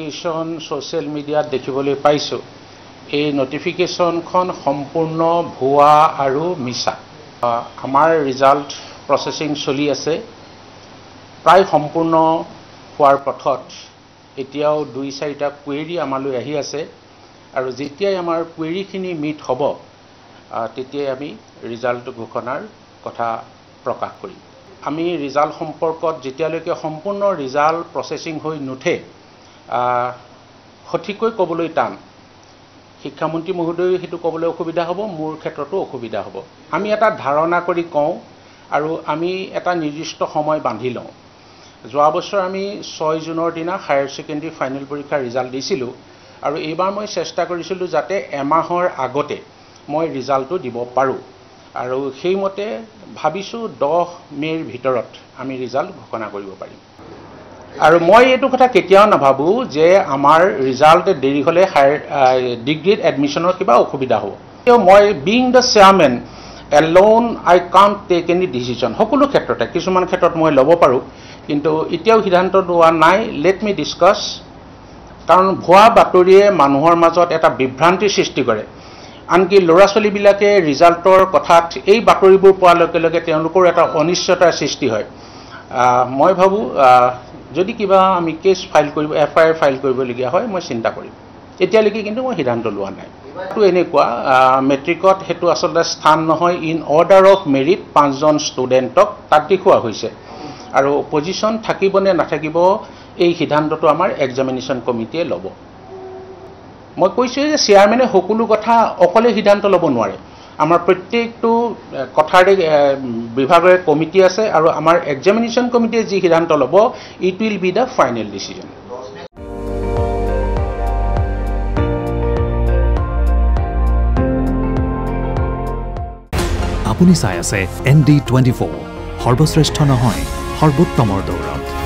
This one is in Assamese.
নটিফিকেশ্যন সোশ্যাল মিডিয়াত দেখিবলৈ পাইছোঁ এই নটিফিকেশ্যনখন সম্পূৰ্ণ ভুৱা আৰু মিছা আমাৰ ৰিজাল্ট প্ৰসেসিং চলি আছে প্ৰায় সম্পূৰ্ণ হোৱাৰ পথত এতিয়াও 2-4টা কুৱেৰি আমালৈ আহি আছে আৰু যেতিয়াই আমাৰ কুৱেৰিখিনি মিট হ'ব তেতিয়াই আমি ৰিজাল্ট ঘোষণাৰ কথা প্ৰকাশ কৰিম আমি ৰিজাল্ট সম্পৰ্কত যেতিয়ালৈকে সম্পূৰ্ণ ৰিজাল্ট প্ৰসেসিং হৈ নুঠে সঠিককৈ ক'বলৈ টান শিক্ষামন্ত্ৰী মহোদয় হেতু ক'বলৈ অসুবিধা হ'ব মোৰ ক্ষেত্ৰতো অসুবিধা হ'ব আমি এটা ধাৰণা কৰি কওঁ আৰু আমি এটা নিৰ্দিষ্ট সময় বান্ধি লওঁ যোৱা বছৰ আমি 6 জুনৰ দিনা হায়াৰ সেকেন্ডাৰী ফাইনেল পৰীক্ষাৰ ৰিজাল্ট দিছিলোঁ আৰু এইবাৰ মই চেষ্টা কৰিছিলোঁ যাতে এমাহৰ আগতে মই ৰিজাল্টটো দিব পাৰোঁ আৰু সেইমতে ভাবিছোঁ 10 মেৰ ভিতৰত আমি ৰিজাল্ট ঘোষণা কৰিব পাৰিম আৰু মই এইটো কথা কেতিয়াও নাভাবো যে আমাৰ ৰিজাল্ট দেৰি হলে ডিগ্ৰীত এডমিশনৰ কিবা অসুবিধা হ'ব মই being the chairman alone I can't take any decision সকলো ক্ষেত্ৰতে কিছুমান ক্ষেত্ৰত মই ল'ব পাৰোঁ কিন্তু এতিয়াও সিদ্ধান্ত লোৱা নাই লেট মি ডিসকাস কাৰণ ভুৱা বাতৰিয়ে মানুহৰ মাজত এটা বিভ্ৰান্তি সৃষ্টি কৰে আনকি ল'ৰা ছোৱালীবিলাকে ৰিজাল্টৰ কথাত এই বাতৰিবোৰ পোৱাৰ লগে লগে তেওঁলোকৰ এটা অনিশ্চয়তাৰ সৃষ্টি হয় মই ভাবো যদি কিবা আমি কেছ ফাইল কৰিব এফআইআৰ ফাইল কৰিবলগীয়া হয় মই চিন্তা কৰিম এতিয়ালৈকে কিন্তু মই সিদ্ধান্ত লোৱা নাই তো এনেকুৱা মেট্ৰিকত হেতু আসলে স্থান নহয় ইন অৰ্ডাৰ অফ মেৰিট 5 জন ষ্টুডেণ্টক তাত দেখুওৱা হৈছে আৰু পজিশন থাকিব নে নাথাকিব এই সিদ্ধান্তটো আমাৰ এক্সামিনেশ্যন কমিটিয়ে ল'ব মই কৈছোঁ যে চেয়াৰমেনে সকলো কথা অকলে সিদ্ধান্ত ল'ব নোৱাৰে আমাৰ প্ৰত্যেকটো কথাৰে বিভাগৰ কমিটি আছে আৰু আমাৰ এক্সামিনেশ্যন কমিটিয়ে যি সিদ্ধান্ত ল'ব it will be the final decision আপুনি চাই আছে ND24 সৰ্বশ্ৰেষ্ঠ নহয় সৰ্বোত্তমৰ দৌৰত